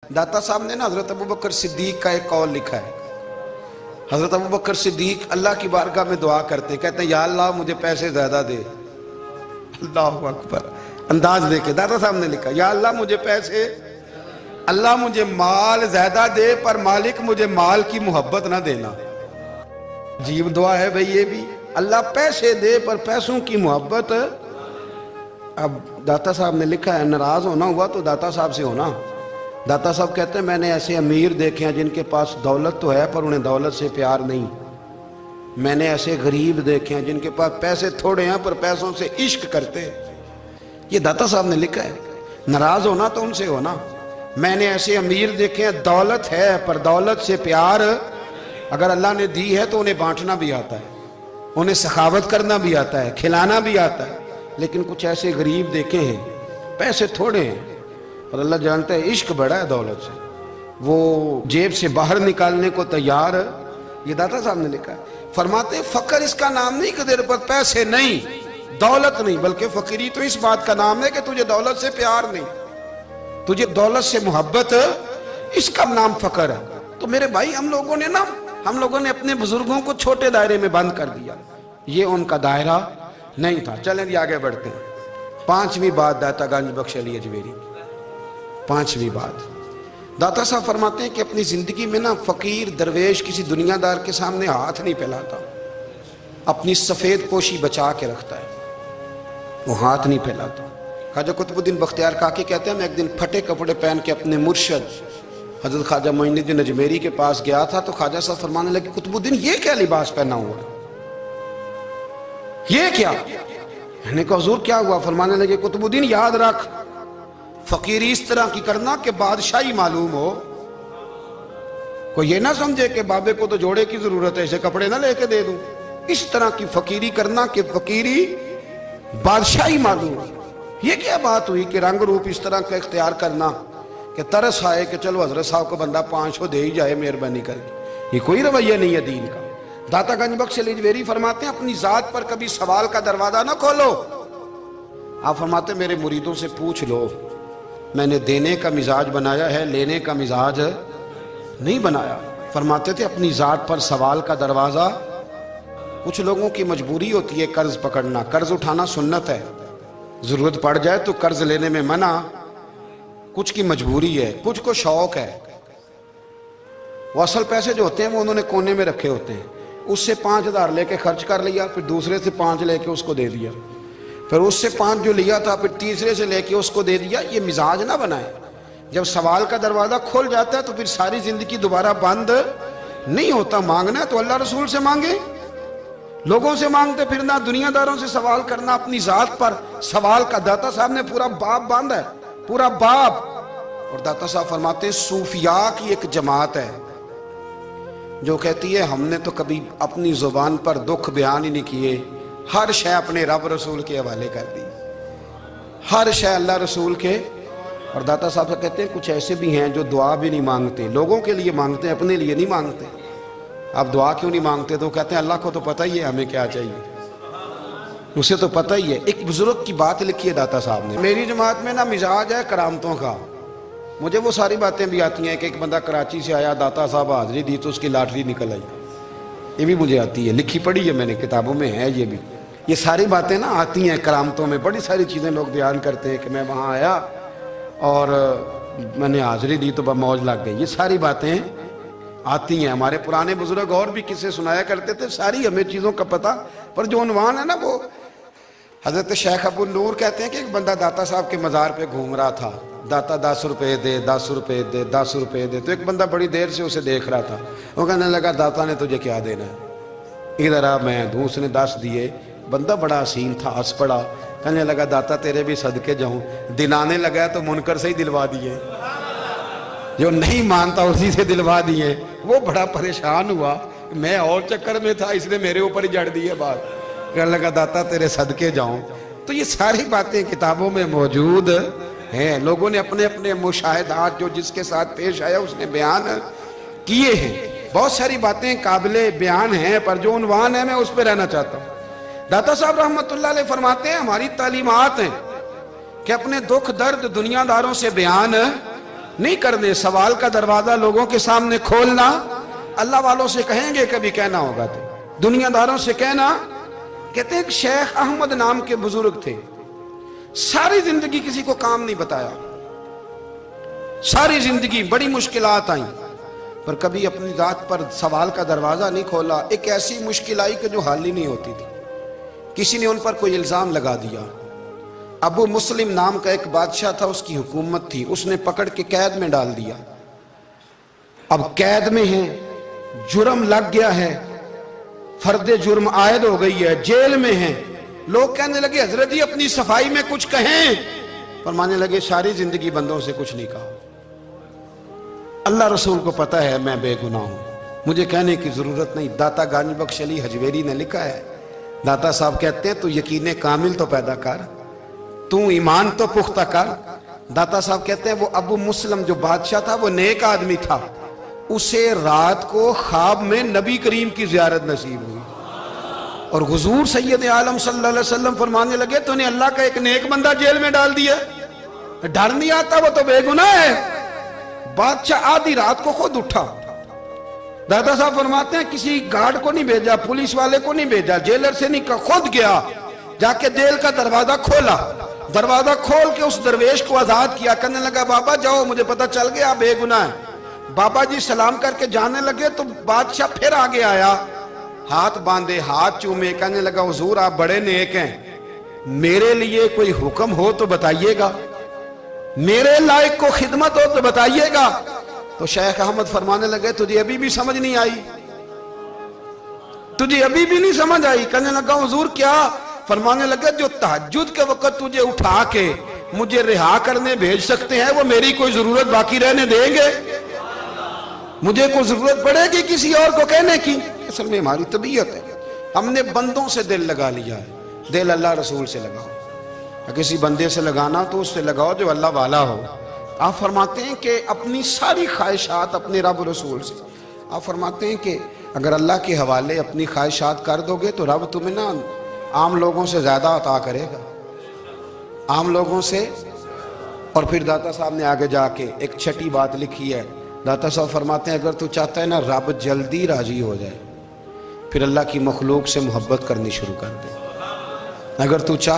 दाता साहब ने ना हजरत अबू बकर सिद्दीक का एक कौल लिखा है। हजरत अबू बकर सिद्दीक अल्लाह की बारगाह में दुआ करते, कहते हैं या अल्लाह मुझे पैसे ज्यादा दे। अल्लाह अकबर, अंदाज देखे दाता साहब ने लिखा, या अल्लाह मुझे पैसे, अल्लाह मुझे माल ज्यादा दे पर मालिक मुझे माल की मोहब्बत ना देना। अजीब दुआ है भाई ये भी, अल्लाह पैसे दे पर पैसों की मोहब्बत। अब दाता साहब ने लिखा है, नाराज होना हुआ तो दाता साहब से होना। दाता साहब कहते हैं मैंने ऐसे अमीर देखे हैं जिनके पास दौलत तो है पर उन्हें दौलत से प्यार नहीं। मैंने ऐसे गरीब देखे हैं जिनके पास पैसे थोड़े हैं पर पैसों से इश्क करते। ये दाता साहब ने लिखा है, नाराज होना तो उनसे होना। मैंने ऐसे अमीर देखे हैं दौलत है पर दौलत से प्यार, अगर अल्लाह ने दी है तो उन्हें बांटना भी आता है, उन्हें सखावत करना भी आता है, खिलाना भी आता है। लेकिन कुछ ऐसे गरीब देखे हैं पैसे थोड़े हैं और अल्लाह जानता है इश्क बड़ा है दौलत से, वो जेब से बाहर निकालने को तैयार। ये दाता साहब ने लिखा है। फरमाते हैं फकर इसका नाम नहीं कि तेरे पर पैसे नहीं, दौलत नहीं, बल्कि फकीरी तो इस बात का नाम है कि तुझे दौलत से प्यार नहीं, तुझे दौलत से मोहब्बत, इसका नाम फकर है। तो मेरे भाई हम लोगों ने अपने बुजुर्गों को छोटे दायरे में बंद कर दिया, ये उनका दायरा नहीं था। चलें जी आगे बढ़ते हैं। पांचवी बात दाता गंज बख्श अली अजमेरी, पांचवी बात दाता साहब फरमाते हैं कि अपनी जिंदगी में ना फकीर दरवेश किसी दुनियादार के सामने हाथ नहीं फैलाता, अपनी सफेद पोशी बचा के रखता है, वो हाथ नहीं फैलाता। ख्वाजा कुतुबुद्दीन बख्तियार काकी कहते हैं मैं एक दिन फटे कपड़े पहन के अपने मुर्शद हजरत ख्वाजा मोइनुद्दीन अजमेरी के पास गया था तो ख्वाजा साहब फरमाने लगे कुतुबुद्दीन ये क्या लिबास पहना हुआ है, ये क्या? मैंने कहा हुजूर क्या हुआ? फरमाने लगे कुतुबुद्दीन याद रख फकीरी इस तरह की करना कि बादशाही मालूम हो, कोई ये ना समझे कि बाबे को तो जोड़े की जरूरत है, ऐसे कपड़े ना लेके दे दूं। इस तरह की फकीरी करना कि फकीरी बादशाही मालूम हो। ये क्या बात हुई कि रंग रूप इस तरह का इख्तियार करना कि तरस आए कि चलो हजरत साहब को बंदा 500 दे ही जाए मेहरबानी करके, ये कोई रवैया नहीं है दीन का। दाता गंज बख्श अली अजमेरी फरमाते हैं अपनी जात पर कभी सवाल का दरवाजा ना खोलो। आप फरमाते मेरे मुरीदों से पूछ लो, मैंने देने का मिजाज बनाया है, लेने का मिजाज नहीं बनाया। फरमाते थे अपनी जात पर सवाल का दरवाजा, कुछ लोगों की मजबूरी होती है कर्ज पकड़ना, कर्ज उठाना सुन्नत है, जरूरत पड़ जाए तो कर्ज लेने में मना, कुछ की मजबूरी है, कुछ को शौक है। वो असल पैसे जो होते हैं वो उन्होंने कोने में रखे होते हैं, उससे 5,000 लेके खर्च कर लिया, फिर दूसरे से 5 लेके उसको दे दिया, फिर उससे 5 जो लिया था फिर तीसरे से लेके उसको दे दिया। ये मिजाज ना बनाए। जब सवाल का दरवाजा खुल जाता है तो फिर सारी जिंदगी दोबारा बंद नहीं होता। मांगना है तो अल्लाह रसूल से मांगे, लोगों से मांगते फिरना, दुनियादारों से सवाल करना, अपनी जात पर सवाल का। दाता साहब ने पूरा बाब बांधा है, पूरा बाब। और दाता साहब फरमाते हैं सूफिया की एक जमात है जो कहती है हमने तो कभी अपनी जुबान पर दुख बयान ही नहीं किए, हर शय अपने रब रसूल के हवाले कर दी, हर शय अल्लाह रसूल के। और दाता साहब कहते हैं कुछ ऐसे भी हैं जो दुआ भी नहीं मांगते, लोगों के लिए मांगते हैं, अपने लिए नहीं मांगते। आप दुआ क्यों नहीं मांगते? तो कहते हैं अल्लाह को तो पता ही है हमें क्या चाहिए, उसे तो पता ही है। एक बुजुर्ग की बात लिखी है दाता साहब ने, मेरी जमात में ना मिजाज है करामतों का, मुझे वो सारी बातें भी आती हैं कि एक बंदा कराची से आया, दाता साहब हाजिरी दी तो उसकी लॉटरी निकल आई, ये भी मुझे आती है, लिखी पढ़ी है मैंने, किताबों में है ये भी। ये सारी बातें ना आती हैं करामतों में, बड़ी सारी चीज़ें लोग बयान करते हैं कि मैं वहाँ आया और मैंने हाजिरी दी तो मौज लग गई, ये सारी बातें आती हैं। हमारे पुराने बुजुर्ग और भी किस्से सुनाया करते थे, सारी हमें चीज़ों का पता, पर जो उन्वान है ना वो हजरत शेख अबू नूर कहते हैं कि एक बंदा दाता साहब के मज़ार पे घूम रहा था, दाता 10 रुपये दे, 10 रुपये दे, 10 रुपये दे। तो एक बंदा बड़ी देर से उसे देख रहा था, वो कहने लगा दाता ने तुझे क्या देना है, इधर आ मैं दूँ। उसने 10 दिए, बंदा बड़ा हसीन था, हंस पड़ा, कहने लगा दाता तेरे भी सदके जाऊँ। दिन आने लगा तो मुनकर से ही दिलवा दिए, जो नहीं मानता उसी से दिलवा दिए। वो बड़ा परेशान हुआ, मैं और चक्कर में था, इसने मेरे ऊपर ही जड़ दिए बात, कहने लगा दाता तेरे सदके जाऊं। तो ये सारी बातें किताबों में मौजूद हैं, लोगों ने अपने अपने मुशाहिदात जो जिसके साथ पेश आया उसने बयान किए हैं। बहुत सारी बातें काबिले बयान हैं, पर जो उन्वान है मैं उस पर रहना चाहता हूँ। दाता साहब रहमतुल्लाह अलैह फरमाते हैं हमारी तालीमात हैं कि अपने दुख दर्द दुनियादारों से बयान نہیں کرنے. سوال کا دروازہ لوگوں کے سامنے کھولنا اللہ والوں سے کہیں گے کبھی کہنا ہوگا تو دنیا داروں سے کہنا. کہتے ہیں کہ شیخ احمد نام کے بزرگ تھے, ساری زندگی کسی کو کام نہیں بتایا, ساری زندگی بڑی مشکلات آئیں پر کبھی اپنی ذات پر سوال کا دروازہ نہیں کھولا. ایک ایسی مشکل آئی کہ جو حل ہی نہیں ہوتی تھی, کسی نے ان پر کوئی الزام لگا دیا. ابو مسلم نام کا ایک بادشاہ تھا, اس کی حکومت تھی, اس نے پکڑ کے قید میں ڈال دیا. اب قید میں ہیں, جرم لگ گیا ہے, فرد جرم عائد ہو گئی ہے, جیل میں ہیں. لوگ کہنے لگے حضرت جی اپنی صفائی میں کچھ کہیں. فرمانے لگے ساری زندگی بندوں سے کچھ نہیں کہا, اللہ رسول کو پتہ ہے میں بے گناہ ہوں, مجھے کہنے کی ضرورت نہیں. داتا گانی بخش علی حجویری نے لکھا ہے, داتا صاحب کہتے ہیں تو یقین کامل تو پیدا کر, تو ایمان تو پختہ کر. داتا صاحب کہتے ہیں وہ ابو مسلم جو بادشاہ تھا وہ نیک آدمی تھا, اسے رات کو خواب میں نبی کریم کی زیارت نصیب ہوئی اور حضور سید عالم صلی اللہ علیہ وسلم فرمانے لگے تو نے اللہ کا ایک نیک بندہ جیل میں ڈال دیا, ڈر نہیں آتا, وہ تو بے گناہ ہے. بادشاہ آدھی رات کو خود اٹھا. دادا صاحب فرماتے ہیں کسی گارڈ کو نہیں بھیجا, پولیس والے کو نہیں بھیجا, جیلر سے نہیں کہا, خود گیا, جا کے جیل کا دروازہ کھولا. دروازہ کھول کے اس درویش کو آزاد کیا, کہنے لگا بابا جاؤ مجھے پتہ چل گیا بے گناہ ہے. بابا جی سلام کر کے جانے لگے تو بادشاہ پھر آگے آیا, ہاتھ باندھے, ہاتھ چومے, کہنے لگا حضور آپ بڑے نیک ہیں, میرے لیے کوئی حکم ہو تو بتائیے گا, میرے لائق کو خدمت ہو تو بتائیے گا. تو شیخ احمد فرمانے لگے تجھے ابھی بھی سمجھ نہیں آئی, تجھے ابھی بھی نہیں سمجھ آئی. کہنے لگا حضور کیا؟ فرمانے لگے جو تہجد کے وقت تجھے اٹھا کے مجھے رہا کرنے بھیج سکتے ہیں وہ میری کوئی ضرورت باقی رہنے دیں گے؟ مجھے کوئی ضرورت پڑے گی کسی اور کو کہنے کی؟ اصل میں ہماری طبیعت ہے, ہم نے بندوں سے دل لگا لیا ہے. دل اللہ رسول سے لگاؤ, کسی بندے سے لگانا تو اس سے لگاؤ جو اللہ والا ہو. آپ فرماتے ہیں کہ اپنی ساری خواہشات اپنے رب رسول سے, آپ فرماتے ہیں کہ اگر اللہ کے حوالے اپنی خواہشات کر دو گے تو رب تمہیں نا عام لوگوں سے زیادہ عطا کرے گا, عام لوگوں سے. اور پھر داتا صاحب نے آگے جا کے ایک چھٹی بات لکھی ہے. داتا صاحب فرماتے ہیں اگر تو چاہتا ہے نا رب جلدی راضی ہو جائے پھر اللہ کی مخلوق سے محبت کرنی شروع کر دے. اگر تو چاہتا